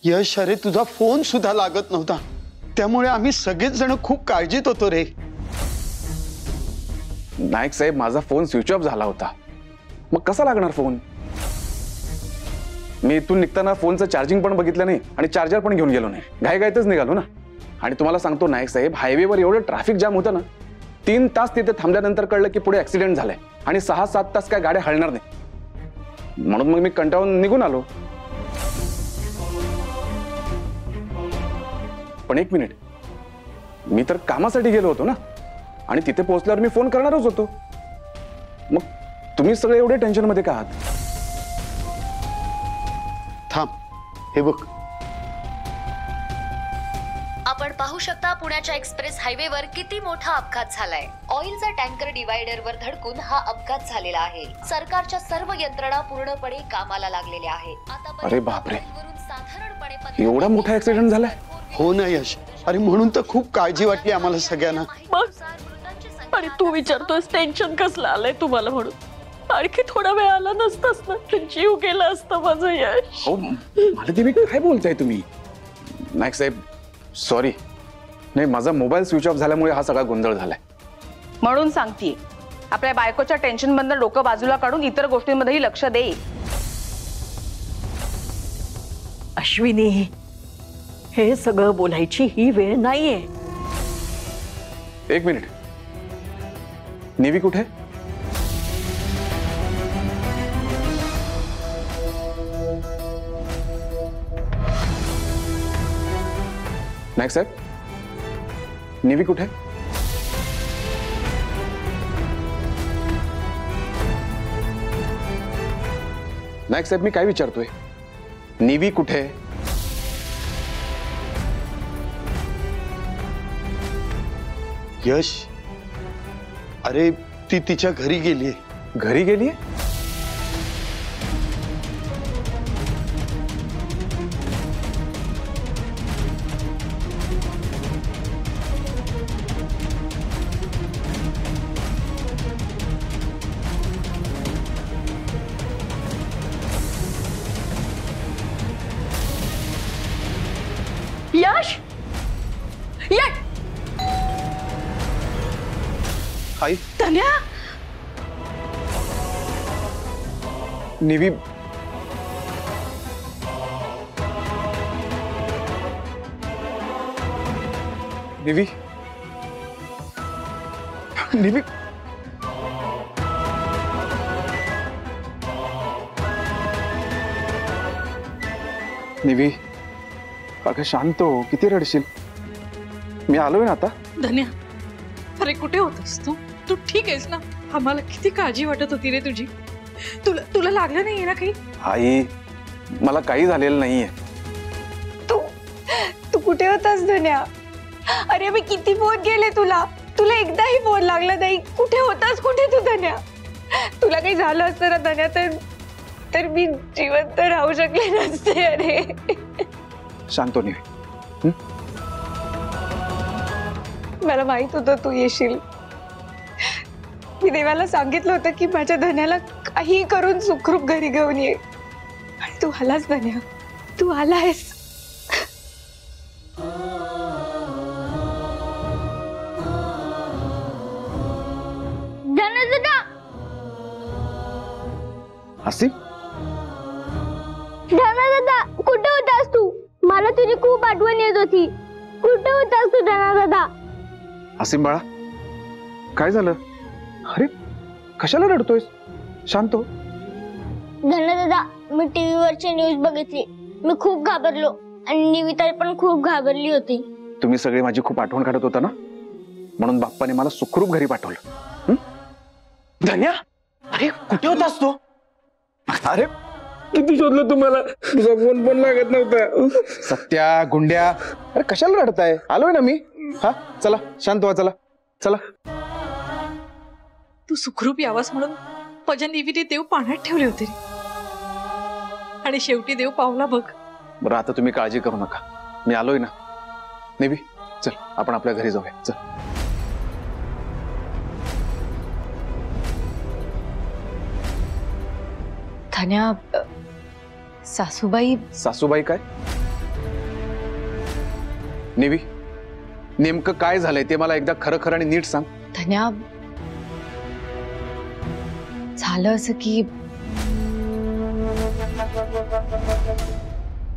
यश, अरे तुझा फोन सुद्धा लागत नव्हता, त्यामुळे आम्ही सगळेच जण खूप काळजीत होतो रे. नायक साहेब, माझा फोन स्विच ऑफ झाला होता, मग कसा लागणार फोन? मी इथून निघताना फोनचं चार्जिंग पण बघितलं नाही आणि चार्जर पण घेऊन गेलो नाही, घाईघाईतच निघालो ना. आणि तुम्हाला सांगतो नायक साहेब, हायवेवर एवढं ट्रॅफिक जाम होतं ना, 3 तास तिथे थांबल्यानंतर कळलं की पुढे ऍक्सिडेंट झालाय आणि 6-7 तास काय गाड्या हलणार नाही, म्हणून मग मी कंटाळून निघून आलो. पण एक मिनिट, मी तर कामासाठी गेलो होतो ना, आणि तिथे पोहोचल्यावर मी फोन करणारच होतो. मग तुम्ही सगळे एवढे टेन्शन मध्ये का आहात? थांब, हे बघ. आपण पाहू शकता पुण्याच्या एक्सप्रेस हायवेवर किती मोठा अपघात झालाय. ऑइलचा टँकर डिवायडरवर धडकून हा अपघात झालेला आहे. सरकारच्या सर्व यंत्रणा पूर्णपणे कामाला लागलेल्या आहेत. अरे बापरे, एवढा मोठा ऍक्सिडेंट झालाय? हो ना यश, अरे म्हणून तर खूप काळजी वाटली आम्हाला सगळ्यांना. अरे तू विचारतोस टेन्शन कसलं आलंय तुम्हाला म्हणून? आणखी थोडा वेळ आला नसतास ना तर जीव गेला असता माझं यश. हो, मला तुम्ही काय बोलताय तुम्ही? नायक साहेब सॉरी, नाही माझा मोबाईल स्विच ऑफ झाल्यामुळे हा सगळा गोंधळ झालाय. म्हणून सांगते, आपल्या बायकोच्या टेन्शन मधनं डोकं बाजूला काढून इतर गोष्टींमध्येही लक्ष दे. अश्विनी, हे सगळं बोलायची ही वेळ नाहीये. एक मिनिट, निवी कुठे? नायक साहेब, निवी कुठे? नायक साहेब, मी काय विचारतोय, निवी कुठे? यश, अरे ती तिच्या घरी गेलीये. घरी गेलीये? यश, यश, आई, धन्या, निवी निवी निवी निवी, अगं शांत हो, किती रडशील? मी आलोय ना आता. धन्या, अरे कुठे होतास तू? तू ठीक आहेस ना? आम्हाला किती काळजी वाटत होती रे तुझी. तुला लागलं नाहीये ना काही? आई, मला काही झालेलं नाहीये. तू कुठे होतास धन्या? अरे मी किती फोन केले तुला एकदाही फोन लागला नाही. कुठे होतास, कुठे तू धन्या? तुला काही झालं असतं ना धन्या तर मी जिवंत राहू शकले नसते. अरे शांत हो निवी. मला माहित होतं तू येशील. मी देवाला सांगितलं होतं की माझ्या धन्याला काही करून सुखरूप घरी घेऊन ये, आणि तू आलास धन्या, तू आलायस. हसी, धना दादा, कुठे होतास तू? मला तुझी खूप आठवण येत होती. कुठे होतास तू धना दादा? हसीम बाळा, काय झालं? अरे कशाला रडतोयस? शांत हो. धना दादा, मी टीव्ही वरची न्यूज बघितली. मी खूप घाबरलो आणि निविता पण खूप घाबरली होती. तुम्ही सगळे माझी खूप आठवण काढत होता ना, म्हणून बाप्पाने मला सुखरूप घरी पाठवलं. धन्या, अरे कुठे होतास तू? अरे किती शोधलं तुम्हाला, तुझा फोन पण लागत नव्हता. सत्या, गुंड्या, अरे कशाला रडताय? आलोय ना मी. हा चला, शांत व्हा, चला चला. तू सुखरूप यावास म्हणून माझ्या निवीने देव पाण्यात ठेवले होते आणि शेवटी देव पावला बघ. बरं, आता तुम्ही काळजी करू नका, मी आलोय ना. निवी चल, आपण आपल्या घरी जाऊया. चल. धन्या, सासूबाई सासूबाई काय? निवी, नेमकं काय झालंय ते मला एकदा खरं खरं आणि नीट सांग. धन्या, झालं असं की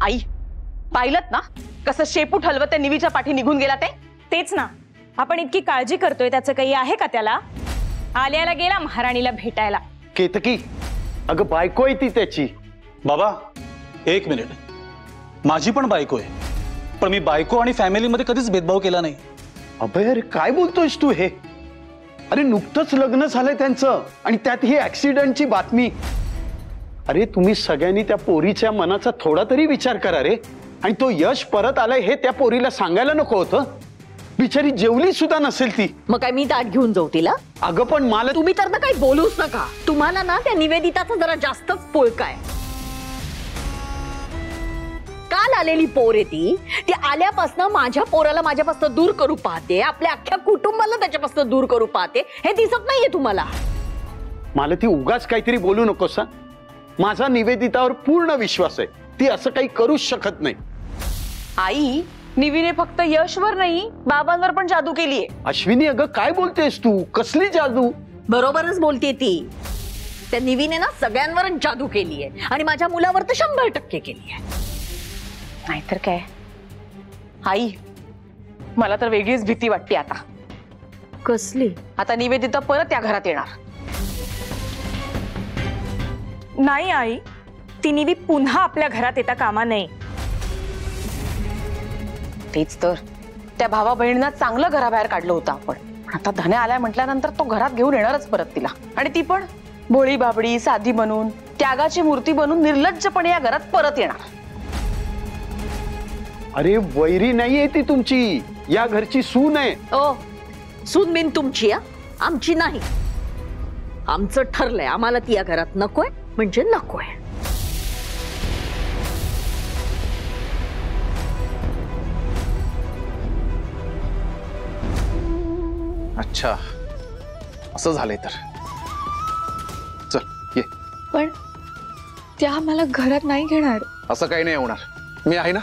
आई, पाहिलत ना कसं शेपूट हलवत त्या निवीच्या पाठी निघून गेला ते. तेच ना, आपण इतकी काळजी करतोय त्याचं काही आहे का त्याला? आल्याला गेला महाराणीला भेटायला. केतकी, अगं बायको आहे ती त्याची. बाबा, एक मिनिट. माझी पण बायको आहे, पण मी बायको आणि फॅमिलीमध्ये कधीच भेदभाव केला नाही. अभय, अरे काय बोलतोयस तू हे? अरे नुकतंच लग्न झालंय त्यांचं आणि त्यात ही ऍक्सिडेंटची बातमी. अरे तुम्ही सगळ्यांनी त्या पोरीच्या मनाचा थोडा तरी विचार करा रे. आणि तो यश परत आलाय हे त्या पोरीला सांगायला नको होतं? बिचारी जेवली सुद्धा नसेल ती. मग काय मी ताट घेऊन जाऊ तिला? अगं पण मला तुम्ही तर ना काही बोलूच नका. तुम्हाला ना त्या निवेदिताचा जरा जास्तच पोळकाय. काल आलेली पोर आहे ती आल्यापासून माझ्या पोराला माझ्यापासून दूर करू पाहते, आपल्या अख्ख्या कुटुंबाला त्याच्यापासून दूर करू पाहते. हे दिसत नाहीये तुम्हाला? मला ती उगाच काहीतरी बोलू नकोस. माझा निवेदितावर पूर्ण विश्वास आहे. ती असं काही करूच शकत नाही. आई, निवीने फक्त यशवर नाही बाबांवर पण जादू केलीये. अश्विनी, अगं काय बोलतेस तू? कसली जादू? बरोबरच बोलते ती. त्या निवीने ना सगळ्यांवरच जादू केलीये आणि माझ्या मुलावर तर 100% केलीये. नाहीतर काय. आई, मला तर वेगळीच भीती वाटते आता. कसली? आता निवेदिता परत त्या घरात येणार. नाही आई, ती निवी पुन्हा आपल्या घरात येता कामा नये. तेच तर, त्या भावा बहिणींना चांगलं घराबाहेर काढलं होतं आपण. पण आता धन्या आलाय म्हटल्यानंतर तो घरात घेऊन येणारच परत तिला. आणि ती पण भोळी बाबडी साधी बनून, त्यागाची मूर्ती बनून निर्लज्जपणे या घरात परत येणार. अरे वैरी नाहीये ती तुमची, या घरची सून आहे. ओ, सून बिन तुमची, आमची नाही. आमचं ठरलंय, आम्हाला ती या घरात नकोय म्हणजे नकोय. अच्छा, असं झालंय तर चल ये. पण त्या मला घरात नाही घेणार. असं काही नाही होणार. मी आहे ना,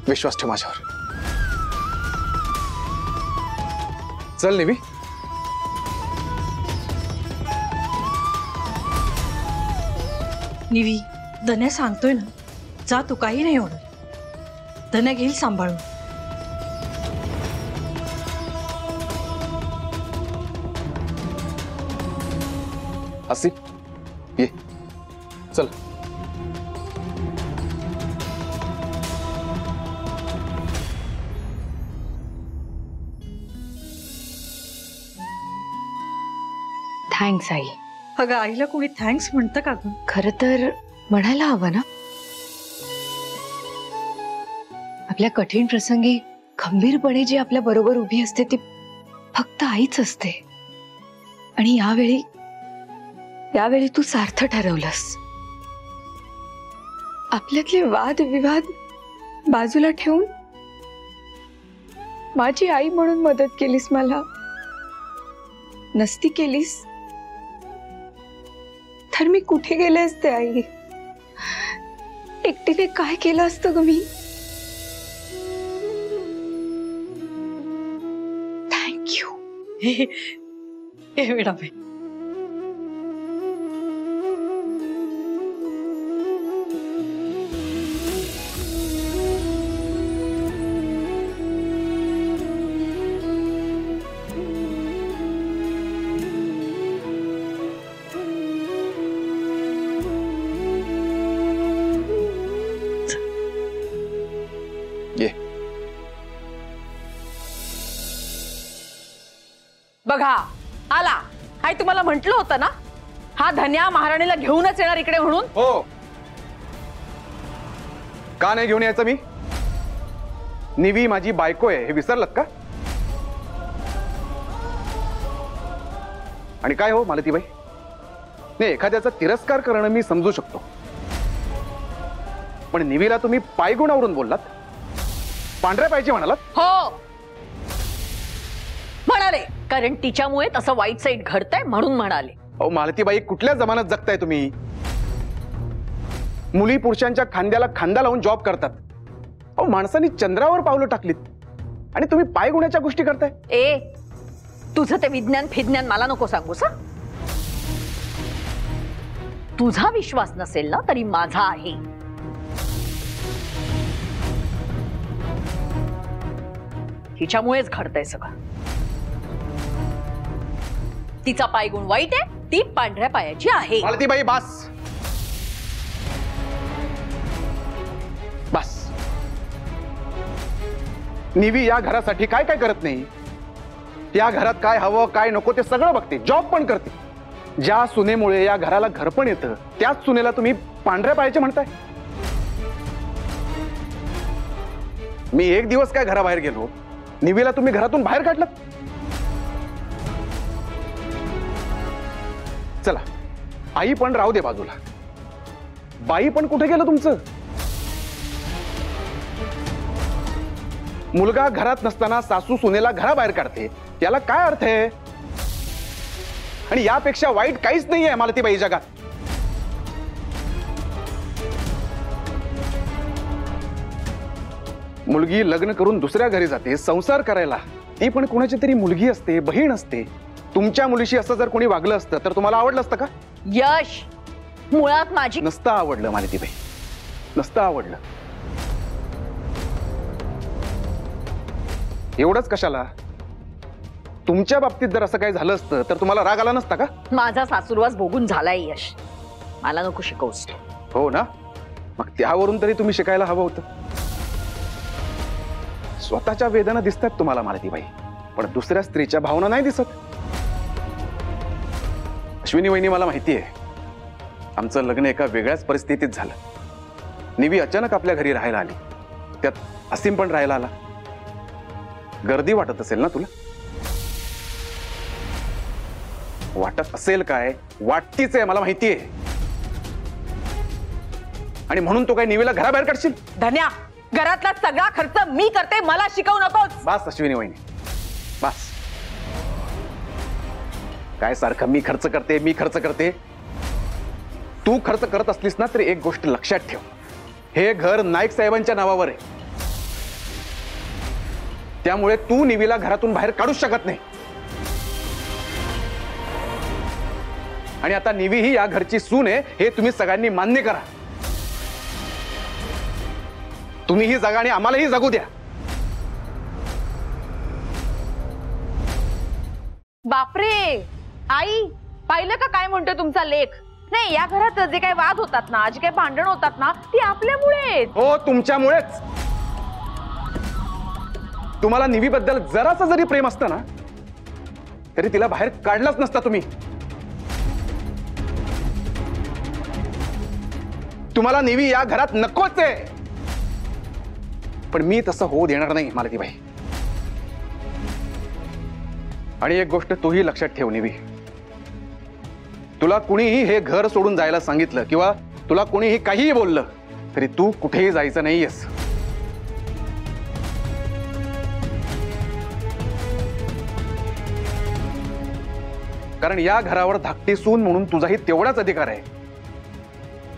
विश्वास ठेव माझ्यावर. चल निवी. निवी, धन्या सांगतोय ना, जा तू, काही नाही होणार. धन्या घेईल सांभाळून. आसिफ, ये चल. थँक्स आई. अगं, आईला कोणी थँक्स म्हणतं का ग? खरं तर म्हणायला हवं ना. आपल्या कठीण प्रसंगी खंबीरपणे जी आपल्या बरोबर उभी असते ती फक्त आईच असते. आणि यावेळी तू सार्थ ठरवलंस. आपल्यातले वाद विवाद बाजूला ठेवून माझी आई म्हणून मदत केलीस मला. नसती केलीस तर मी कुठे गेले असते आई? एकटीने काय केलं असतं ग मी? थँक्यू. हे वेडा बाई. ये. बघा, आला. आई, तुम्हाला म्हटलं होतं ना, हा धन्या महाराणीला घेऊनच येणार इकडे म्हणून. हो, का नाही घेऊन यायचं मी? निवी माझी बायको आहे, हे विसरलत का? आणि काय हो मालतीबाई, नाही, एखाद्याचा तिरस्कार करणं मी समजू शकतो, पण निवीला तुम्ही पायगुणावरून बोललात. पांढऱ्या पाहिजे म्हणालात. हो म्हणाले, कारण तिच्यामुळे तसं वाईट साईड घडतंय म्हणून म्हणाले. अहो मालतीबाई, कुठल्या जमान्यात जगताय तुम्ही? मुली पुरुषांच्या खांद्याला खांदा लावून जॉब करतात. अहो माणसांनी चंद्रावर पावलं टाकलीत आणि तुम्ही पाय गुण्याच्या गोष्टी करताय. ए तुझं ते विज्ञान फिज्ञान मला नको सांगूस. तुझा विश्वास नसेल ना तरी माझा आहे. हिच्यामुळेच घडतंय सगळं. तिचा पायगुण वाईट आहे, ती पांढऱ्या पायाची आहे. मालतीबाई बस बस. निवी या घरासाठी काय काय करत नाही. या घरात काय हवं काय नको ते सगळं बघते, जॉब पण करते. ज्या सुनेमुळे या घराला घर पण येतं त्याच सुनेला तुम्ही पांढऱ्या पायाचे म्हणताय. मी एक दिवस काय घराबाहेर गेलो, निवीला तुम्ही घरातून बाहेर काढलं. चला आई पण राहू दे बाजूला, बाई पण कुठे गेलं तुमचं. मुलगा घरात नसताना सासू सुनेला घराबाहेर काढते, याला काय अर्थ आहे. आणि यापेक्षा वाईट काहीच नाहीये मालतीबाई जगात. मुलगी लग्न करून दुसऱ्या घरी जाते संसार करायला, ती पण कोणाची तरी मुलगी असते, बहीण असते. तुमच्या मुलीशी असं जर कोणी वागलं असतं तर तुम्हाला आवडलं असतं का. यश मुळात माझी नसतं आवडलं मालतीबाई, नसतं आवडलं. एवढंच कशाला, तुमच्या बाबतीत जर असं काही झालं असतं तर तुम्हाला राग आला नसता का. माझा सासूरवास भोगून झालाय यश, मला नको शिकवूस. हो ना, मग त्यावरून तरी तुम्ही शिकायला हवं होतं. स्वतःच्या वेदना दिसतात तुम्हाला मालतीबाई, पण दुसऱ्या स्त्रीच्या भावना नाही दिसत. अश्विनी वहिनी मला माहिती आहे, आमचं लग्न एका वेगळ्याच परिस्थितीत झालं. निवी अचानक आपल्या घरी राहायला आली, त्यात असीम पण राहायला आला. गर्दी वाटत असेल ना तुला. वाटत असेल काय, वाटतीच आहे मला माहितीये. आणि म्हणून तो काय निवीला घराबाहेर काढशील. धन्या, घरातला सगळा खर्च मी करते, मला शिकवू नकोस. बस अश्विनी वहिनी बस. काय सारखं मी खर्च करते मी खर्च करते. तू खर्च करत असलीस ना तरी एक गोष्ट लक्षात ठेव, हे घर नाईक साहेबांच्या नावावर आहे. त्यामुळे तू निवीला घरातून बाहेर काढूच शकत नाही. आणि आता निवी ही या घरची सून आहे हे तुम्ही सगळ्यांनी मान्य करा. तुम्ही ही जगा आणि आम्हालाही जगू द्या. बापरे, आई पाहिलं का काय म्हणतोय तुमचा लेख. नाही, या घरात जे काही वाद होतात ना, जे काही भांडण होतात ना, ती आपल्यामुळे. हो तुमच्यामुळेच. तुम्हाला निवीबद्दल जरासा जरी प्रेम असतं ना तरी तिला बाहेर काढलाच नसता तुम्ही. तुम्हाला निवी या घरात नकोच आहे, पण मी तसं होऊ देणार नाही मालतीबाई. आणि एक गोष्ट तूही लक्षात ठेव निवी, तुला कुणीही हे घर सोडून जायला सांगितलं किंवा तुला कुणीही काहीही बोललं तरी तू कुठेही जायचं नाहीयेस. कारण या घरावर धाकटी सून म्हणून तुझाही तेवढाच अधिकार आहे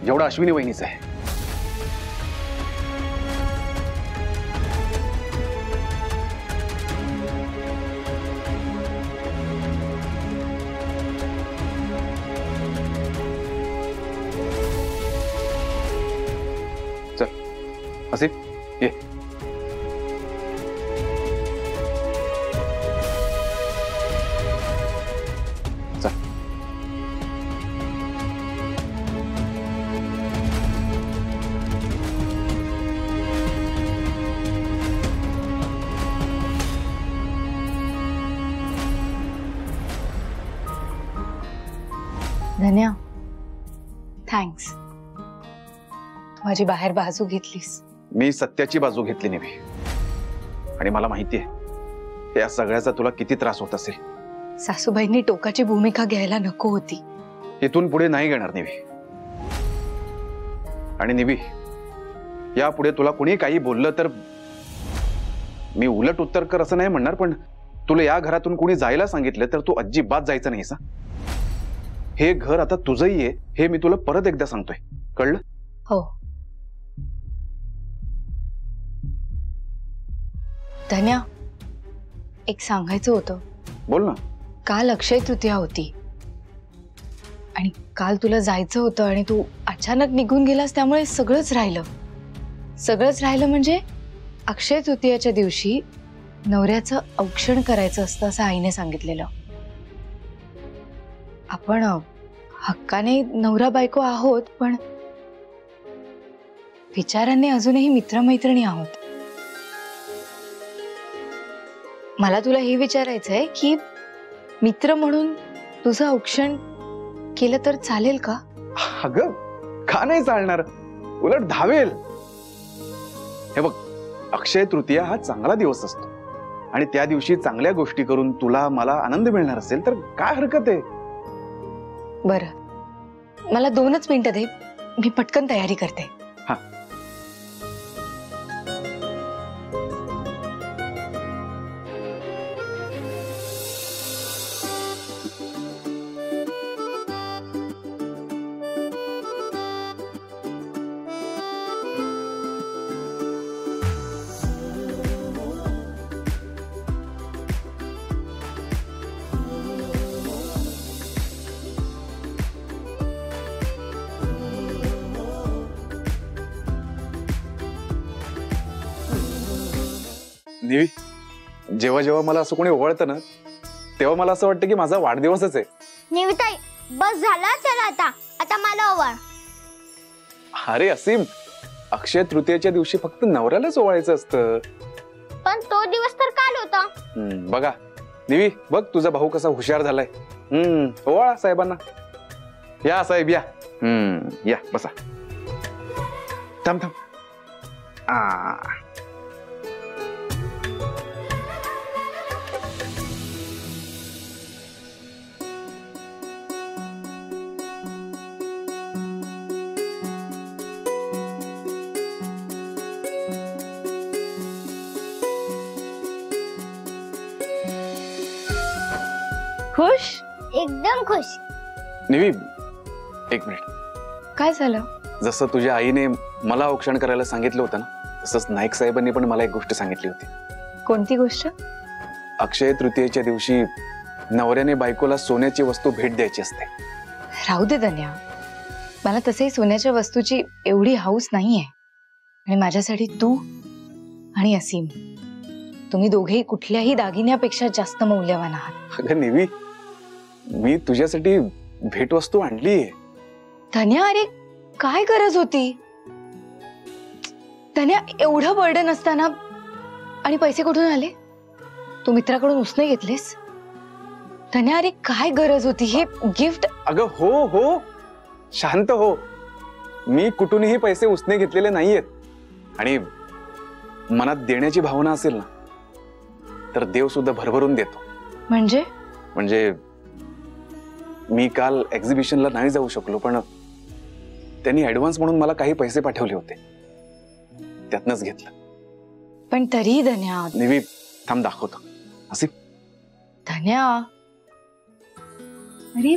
जेवढा अश्विनी वहिनीचा आहे. चल असे ये. धन्या, थँक्स. माझी बाहेर बाजू घेतलीस. मी सत्याची बाजू घेतली निवी, आणि मला माहिती आहे या सगळ्याचा तुला किती त्रास होत असेल. सासूबाईंनी टोकाची भूमिका घ्यायला नको होती. इथून पुढे नाही घेणार निवी. आणि निवी, यापुढे तुला कोणी काही बोललं तर मी उलट उत्तर कर असं नाही म्हणणार, पण तुला या घरातून कोणी जायला सांगितलं तर तू अजिबात जायचं नाहीस. हे घर आता तुझंही आहे हे मी तुला परत एकदा सांगतोय, कळलं. हो. धन्या, एक सांगायचं होतं. बोल ना. काल अक्षय तृतीया होती आणि काल तुला जायचं होतं आणि तू अचानक निघून गेलास, त्यामुळे सगळंच राहिलं म्हणजे अक्षय तृतीयाच्या दिवशी नवऱ्याचं औक्षण करायचं असतं असं आईने सांगितलेलं. आपण हक्काने नवरा बायको आहोत, पण विचारांनी अजूनही मित्रमैत्रिणी आहोत. मला तुला हे विचारायचंय की मित्र म्हणून तुझं औक्षण केलं तर चालेल का? अगं का नाही चालणार, उलट धावेल. हे बघ, अक्षय तृतीया हा चांगला दिवस असतो आणि त्या दिवशी चांगल्या गोष्टी करून तुला मला आनंद मिळणार असेल तर काय हरकत आहे. बरं, मला 2च मिनिटं दे, मी पटकन तयारी करते. हा. निवी, जेव्हा जेव्हा मला असं कोणी ओळखतं ना, तेव्हा मला असं वाटतं की माझा वाढदिवसच आहे. निविताई, बस झाला चला आता मला ओवाळ. अरे असीम, अक्षय तृतीयेच्या दिवशी फक्त नवऱ्यालाच ओवाळायचं असतं. पण तो दिवस तर काल होता. बघा निवी, बघ तुझा भाऊ कसा हुशार झालाय. ओवाळा साहेबांना. या साहेब या. या बसा. थांब. खुश? एकदम खुश. निवी, एक मिनिट. काय झालं? जसं तुझ्या आईने मला औक्षण करायला सांगितलं होतं ना, तसंच नाईक साहेबांनी पण मला एक गोष्ट सांगितली होती. कोणती गोष्ट? अक्षय तृतीयेच्या दिवशी नवऱ्याने बायकोला सोन्याची वस्तू भेट द्यायची असते. राहू दे धन्या, मला तसंही सोन्याच्या वस्तूची एवढी हौस नाहीये. आणि माझ्यासाठी तू आणि असीम, तुम्ही दोघेही कुठल्याही दागिन्यापेक्षा जास्त मौल्यवान आहात. अगं निवी, मी तुझ्यासाठी भेटवस्तू आणलीये. धन्या, अरे काय गरज होती? धन्या, एवढं बर्डन असताना आणि पैसे कुठून आले? तू मित्राकडून उसने घेतलेस? धन्या, अरे काय गरज होती हे गिफ्ट? अगं हो, शांत हो. मी कुठूनही पैसे उसने घेतलेले नाहीयेत. आणि मनात देण्याची भावना असेल ना, तर देव सुद्धा भरभरून देतो. म्हणजे मी काल एक्झिबिशनला नाही जाऊ शकलो, पण त्यांनी ऍडव्हान्स म्हणून मला काही पैसे पाठवले होते, त्यातनच घेतलं. पण तरी धन्या. निवी, थांब दाखवतो. असे धन्या, अरे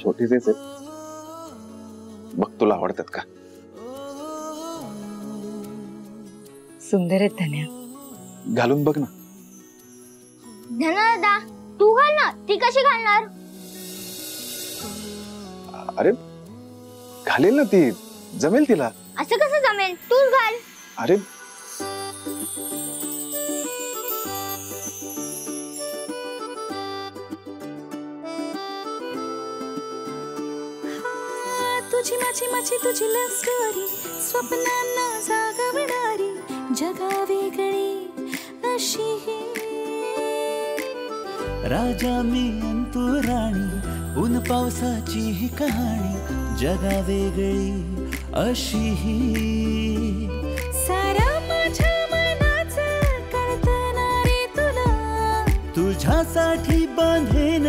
छोटीसेच आहेत, बघ तुला आवडतात का? सुंदर आहेत धन्या. घालून बघ ना. धना दादा, तू घाल ना. ती कशी घालणार? अरे घालेल ना ती, जमेल तिला. असं कसं जमेल? तूच घाल. अरे तुझी माझी तुझी लव स्टोरी, स्वप्नांना जागवणारी, जगा वेगळी अशी ही. राजा मी अंतु राणी, ऊन पावसाची ही कहाणी, जगा वेगळी अशी ही. सारा माझ्या मनाचं कळतनारे तुला, तुझ्यासाठी बांधेन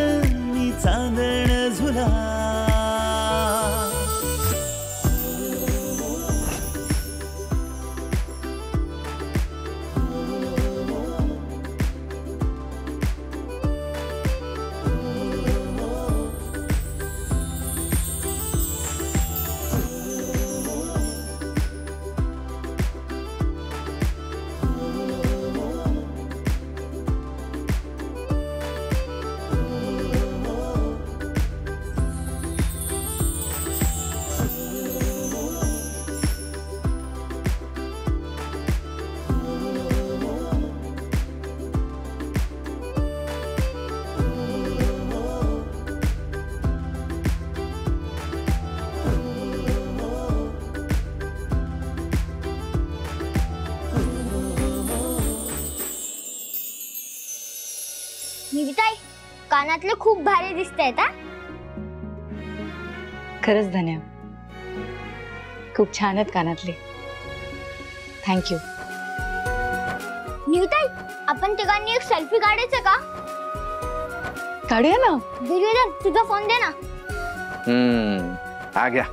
मी चांदण झुला. निविताई, कानातले खूप भारी दिसतायत हा. खरंच धन्या, खूप छान आहेत कानातले. थँक्यू. निविताई, आपण तिघांनी एक सेल्फी काढायचं का? काढूया ना. दुर्योधन, तुझा फोन दे ना. आ गया.